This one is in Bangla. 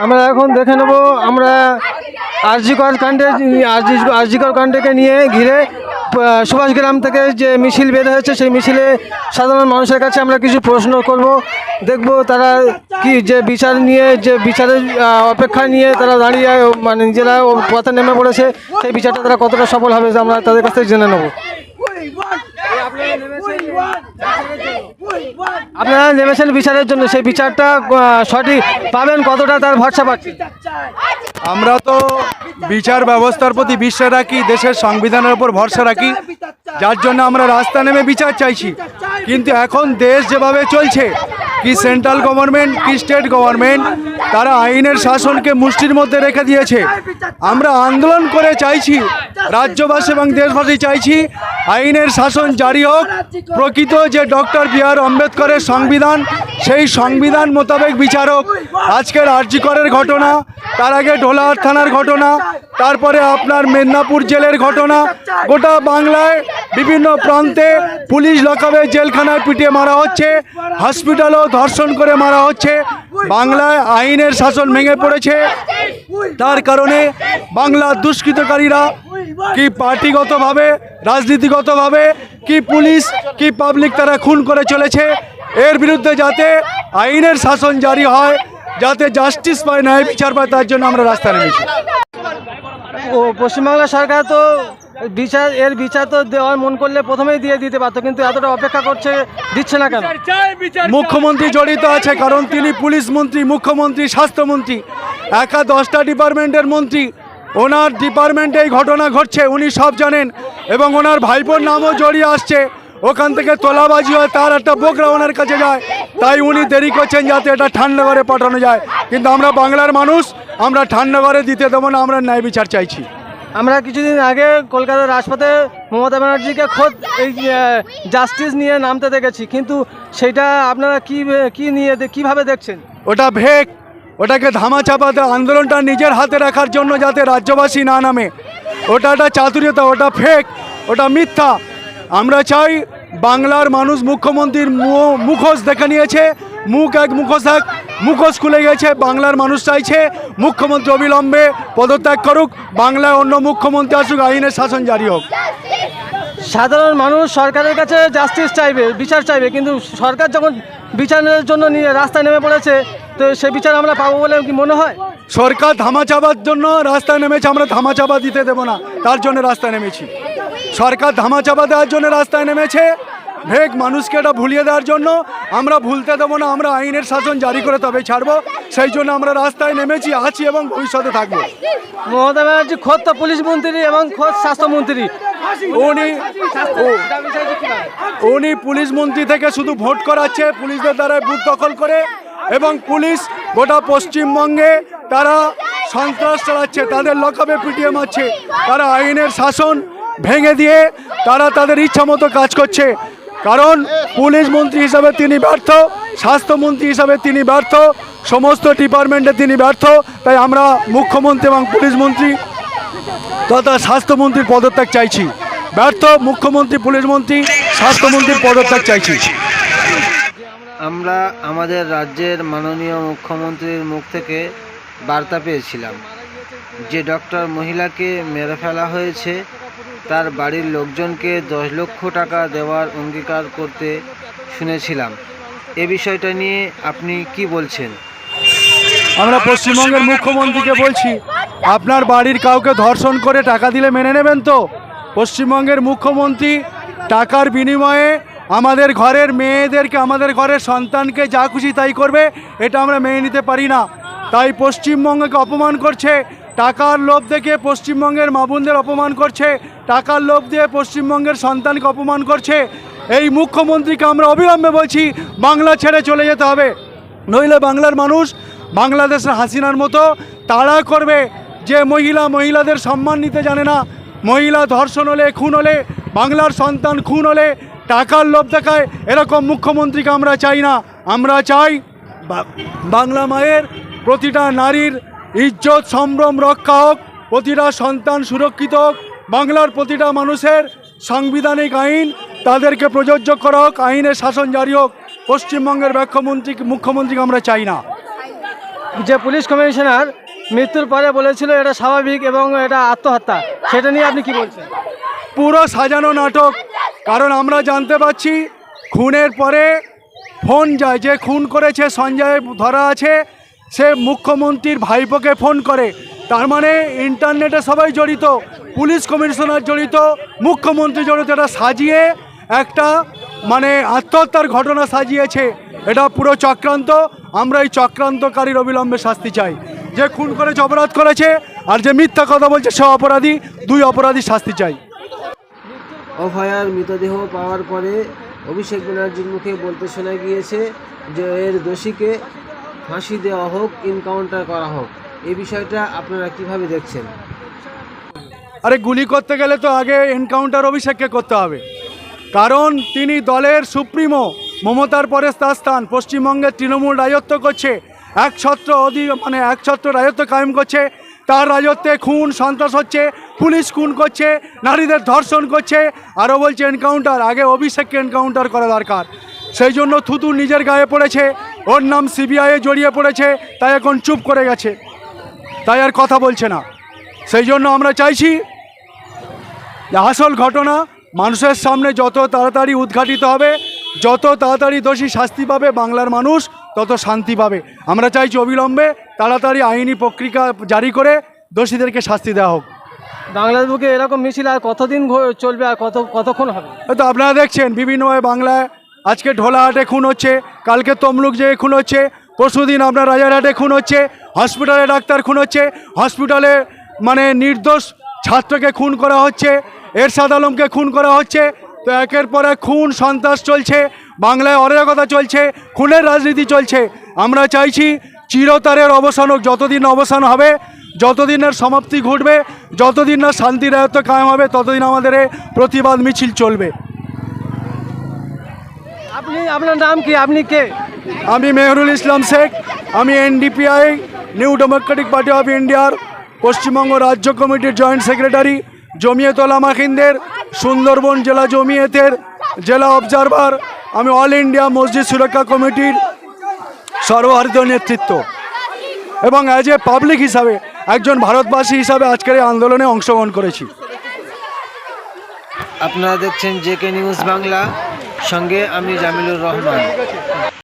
আমরা এখন দেখে নেব আমরা আরজিকর কাণ্ডকে নিয়ে ঘিরে সুভাষগ্রাম থেকে যে মিছিল বের হয়েছে সেই মিছিলে সাধারণ মানুষের কাছে আমরা কিছু প্রশ্ন করব, দেখব তারা কি যে বিচার নিয়ে যে বিচারের অপেক্ষা নিয়ে তারা দাঁড়িয়ে মানে নিজেরা পথে নেমে পড়েছে, সেই বিচারটা তারা কতটা সফল হবে আমরা তাদের কাছ থেকে জেনে নেব। আপনারা নেমেছেন বিচারের জন্য, সেই বিচারটা সঠিক পাবেন কতটা তার ভরসা পাচ্ছি? আমরা তো বিচার ব্যবস্থার প্রতি বিশ্বাস রাখি, দেশের সংবিধানের উপর ভরসা রাখি, যার জন্য আমরা রাস্তা নেমে বিচার চাইছি। কিন্তু এখন দেশ যেভাবে চলছে, কি সেন্ট্রাল গভর্নমেন্ট কি স্টেট গভর্নমেন্ট, তারা আইনের শাসনকে মুষ্টির মধ্যে রেখে দিয়েছে। আমরা আন্দোলন করে চাইছি, রাজ্যবাসী এবং দেশবাসী চাইছি আইনের শাসন জারি হোক, প্রকৃত যে ডক্টর বি.আর. আম্বেদকরের সংবিধান সেই সংবিধান মোতাবেক বিচার হোক। আজকের আরজিকরের ঘটনা, তার আগে ঢোলাহাট থানার ঘটনা, তারপরে আপনার মেদিনীপুর জেলের ঘটনা, গোটা বাংলায় বিভিন্ন প্রান্তে পুলিশ লকআপে জেলখানায় পিটিয়ে মারা হচ্ছে, হসপিটালও ধর্ষণ করে মারা হচ্ছে। বাংলায় আইনের শাসন ভেঙে পড়েছে, তার কারণে বাংলার দুষ্কৃতকারীরা কি পার্টিগতভাবে রাজনীতিগতভাবে কি পুলিশ কি পাবলিক তারা খুন করে চলেছে। এর বিরুদ্ধে যাতে আইনের শাসন জারি হয়, যাতে জাস্টিস পায়, ন্যায় বিচার পায়, তার জন্য আমরা রাস্তায় নেমেছি। পশ্চিমবাংলা সরকার তো বিচার তো দেওয়ার মন করলে প্রথমেই দিয়ে দিতে পারতো, কিন্তু এতটা অপেক্ষা করছে, দিচ্ছে না কেন? মুখ্যমন্ত্রী জড়িত আছে, কারণ তিনি পুলিশ মন্ত্রী, মুখ্যমন্ত্রী, স্বাস্থ্যমন্ত্রী, একা 10টা ডিপার্টমেন্টের মন্ত্রী। ওনার ডিপার্টমেন্টে এই ঘটনা ঘটছে, উনি সব জানেন, এবং ওনার ভাইপোর নামও জড়িয়ে আসছে। ওখান থেকে তোলাবাজি হয়, তার একটা বোকরা ওনার কাছে যায়, তাই উনি দেরি করছেন যাতে এটা ঠান্ডা ঘরে পাঠানো যায়। কিন্তু আমরা বাংলার মানুষ, আমরা ঠান্ডা ঘরে দিতে দেবো না, আমরা ন্যায় বিচার চাইছি। আমরা কিছুদিন আগে কলকাতার রাজপথে মমতা ব্যানার্জিকে খোদ এই জাস্টিস নিয়ে নামতে দেখেছি, কিন্তু সেটা আপনারা কিভাবে দেখছেন? ওটা ভেক, ওটাকে ধামাচাপাতে আন্দোলনটা নিজের হাতে রাখার জন্য যাতে রাজ্যবাসী না নামে, ওটা একটা চাতুরিতা, ওটা ফেক, ওটা মিথ্যা। আমরা চাই বাংলার মানুষ মুখ্যমন্ত্রীর মুখোশ দেখে নিয়েছে, মুখোশ খুলে গেছে। বাংলার মানুষ চাইছে মুখ্যমন্ত্রী অবিলম্বে পদত্যাগ করুক, বাংলায় অন্য মুখ্যমন্ত্রী আসুক, আইনের শাসন জারি হোক। সাধারণ মানুষ সরকারের কাছে জাস্টিস চাইবে, বিচার চাইবে, কিন্তু সরকার যখন বিচারের জন্য নিয়ে রাস্তায় নেমে পড়েছে, তো সে বিচার আমরা পাবো বলে কি মনে হয়? সরকার ধামাচাপার জন্য রাস্তায় নেমেছে, আমরা ধামাচাপা দিতে দেবো না, তার জন্য রাস্তায় নেমেছি। সরকার ধামাচাপা দেওয়ার জন্য রাস্তায় নেমেছে, ভেগ মানুষকে এটা ভুলিয়ে দেওয়ার জন্য। আমরা ভুলতে দেবো না, আমরা আইনের শাসন জারি করে তবে ছাড়বো, সেই জন্য আমরা রাস্তায় নেমেছি, আছি এবং ভবিষ্যতে থাকবো। মমতা ব্যানার্জি খোদ তো পুলিশ মন্ত্রী এবং খোদ স্বাস্থ্যমন্ত্রী, উনি পুলিশ মন্ত্রী থেকে শুধু ভোট করাচ্ছে, পুলিশদের দ্বারা বুথ দখল করে, এবং পুলিশ গোটা পশ্চিমবঙ্গে তারা সন্ত্রাস চালাচ্ছে, তাদের লকআপে পিটিয়ে মারছে, তারা আইনের শাসন ভেঙে দিয়ে তারা তাদের ইচ্ছা মতো কাজ করছে। কারণ পুলিশ মন্ত্রী হিসাবে তিনি ব্যর্থ, স্বাস্থ্যমন্ত্রী হিসাবে তিনি ব্যর্থ, সমস্ত ডিপার্টমেন্টে তিনি ব্যর্থ। তাই আমরা মুখ্যমন্ত্রী এবং পুলিশ মন্ত্রী তথা স্বাস্থ্যমন্ত্রীর পদত্যাগ চাইছি। ব্যর্থ মুখ্যমন্ত্রী, পুলিশ মন্ত্রী, স্বাস্থ্যমন্ত্রীর পদত্যাগ চাইছি। আমরা আমাদের রাজ্যের মাননীয় মুখ্যমন্ত্রীর মুখ থেকে বার্তা পেয়েছিলাম যে ডক্টর মহিলাকে মেরে ফেলা হয়েছে, তার বাড়ির লোকজনকে 10 লক্ষ টাকা দেওয়ার অঙ্গীকার করতে শুনেছিলাম। এ বিষয়টা নিয়ে আপনি কি বলছেন? আমরা পশ্চিমবঙ্গের মুখ্যমন্ত্রীকে বলছি, আপনার বাড়ির কাউকে ধর্ষণ করে টাকা দিলে মেনে নেবেন তো? পশ্চিমবঙ্গের মুখ্যমন্ত্রী টাকার বিনিময়ে আমাদের ঘরের মেয়েদেরকে, আমাদের ঘরের সন্তানকে যা খুশি তাই করবে, এটা আমরা মেনে নিতে পারি না। তাই পশ্চিমবঙ্গকে অপমান করছে, টাকার লোভ দেখে পশ্চিমবঙ্গের মা বোনদের অপমান করছে, টাকার লোভ দিয়ে পশ্চিমবঙ্গের সন্তানকে অপমান করছে। এই মুখ্যমন্ত্রীকে আমরা অবিলম্বে বলছি বাংলা ছেড়ে চলে যেতে হবে, নইলে বাংলার মানুষ বাংলাদেশের হাসিনার মতো তাড়া করবে যে মহিলাদের সম্মান নিতে জানে না। মহিলা ধর্ষণ হলে, খুন হলে, বাংলার সন্তান খুন হলে টাকার লোভ দেখায়, এরকম মুখ্যমন্ত্রীকে আমরা চাই না। আমরা চাই বাংলা মায়ের প্রতিটা নারীর ইজ্জত সম্ভ্রম রক্ষা হোক, প্রতিটা সন্তান সুরক্ষিত হোক, বাংলার প্রতিটা মানুষের সাংবিধানিক আইন তাদেরকে প্রযোজ্য করা হোক, আইনের শাসন জারি হোক। পশ্চিমবঙ্গের মুখ্যমন্ত্রীকে আমরা চাই না। যে পুলিশ কমিশনার মৃত্যুর পরে বলেছিল এটা স্বাভাবিক এবং এটা আত্মহত্যা, সেটা নিয়ে আপনি কি বলছেন? পুরো সাজানো নাটক। কারণ আমরা জানতে পারছি খুনের পরে ফোন যায়, যে খুন করেছে সঞ্জয় ধরা আছে, সে মুখ্যমন্ত্রীর ভাইপোকে ফোন করে। তার মানে ইন্টারনেটে সবাই জড়িত, পুলিশ কমিশনার জড়িত, মুখ্যমন্ত্রী জড়িত। এটা সাজিয়ে একটা মানে আত্মহত্যার ঘটনা সাজিয়েছে। এটা পুরো চক্রান্ত। আমরা এই চক্রান্তকারীর অবিলম্বে শাস্তি চাই। যে খুন করেছে, অপরাধ করেছে, আর যে মিথ্যা কথা বলছে সে অপরাধী। দুই অপরাধী শাস্তি চাই। অভয়ার মৃতদেহ পাওয়ার পরে অভিষেক ব্যানার্জির মুখে বলতে শোনা গিয়েছে যে এর দোষীকে ফাঁসি দেওয়া হোক, এনকাউন্টার করা হোক। এই বিষয়টা আপনারা কিভাবে দেখছেন? আরে গুলি করতে গেলে তো আগে এনকাউন্টার অভিষেককে করতে হবে, কারণ তিনি দলের সুপ্রিমো। মমতার পরে তার স্থান। পশ্চিমবঙ্গের তৃণমূল রাজত্ব করছে, একছত্র রাজত্ব কায়েম করছে। তার রাজত্বে খুন সন্ত্রাস হচ্ছে, পুলিশ খুন করছে, নারীদের ধর্ষণ করছে, আরও বলছে এনকাউন্টার। আগে অভিষেককে এনকাউন্টার করা দরকার। সেই জন্য থুতু নিজের গায়ে পড়েছে, ওর নাম সিবিআইয়ে জড়িয়ে পড়েছে, তাই এখন চুপ করে গেছে, তাই আর কথা বলছে না। সেই জন্য আমরা চাইছি যে আসল ঘটনা মানুষের সামনে যত তাড়াতাড়ি উদ্ঘাটিত হবে, যত তাড়াতাড়ি দোষী শাস্তি পাবে বাংলার মানুষ তত শান্তি পাবে। আমরা চাইছি অবিলম্বে তাড়াতাড়ি আইনি প্রক্রিয়া জারি করে দোষীদেরকে শাস্তি দেওয়া হোক। বাংলার বুকে এরকম মিছিল আর কতদিন চলবে, আর কতক্ষণ হবে? হয়তো আপনারা দেখছেন বিভিন্নভাবে বাংলায় আজকে ঢোলাহাটে খুন হচ্ছে, কালকে তমলুক যেয়ে খুন হচ্ছে, পরশুদিন আপনার রাজারহাটে খুন হচ্ছে, হসপিটালে ডাক্তার খুন হচ্ছে, হসপিটালে মানে নির্দোষ ছাত্রকে খুন করা হচ্ছে, এরশাদ আলমকে খুন করা হচ্ছে। তো একের পর এক খুন সন্ত্রাস চলছে, বাংলায় অরাজকতা চলছে, খুনের রাজনীতি চলছে। আমরা চাইছি চিরতরের অবসান হোক। যতদিন অবসান হবে, যতদিনের সমাপ্তি ঘটবে, যতদিন না শান্তি রায়ত্ব কায়েম হবে, ততদিন আমাদের এই প্রতিবাদ মিছিল চলবে। আপনার নাম কি, আপনি কে? আমি মেহরুল ইসলাম শেখ। আমি NDPI new Democratic party of ইন্ডিয়ার পশ্চিমবঙ্গ রাজ্য কমিটির জয়েন্ট সেক্রেটারি, জমিয়ত ওলামা হিন্দের সুন্দরবন জেলা জমিয়তের জেলা অবজারভার। আমি অল ইন্ডিয়া মসজিদ সুরক্ষা কমিটির সর্বভারতীয় নেতৃত্ব, এবং অ্যাজ এ পাবলিক হিসাবে একজন ভারতবাসী হিসাবে আজকের এই আন্দোলনে অংশগ্রহণ করেছি। আপনারা দেখছেন জেকে নিউজ বাংলা, সঙ্গে আমি জামিলুর রহমান।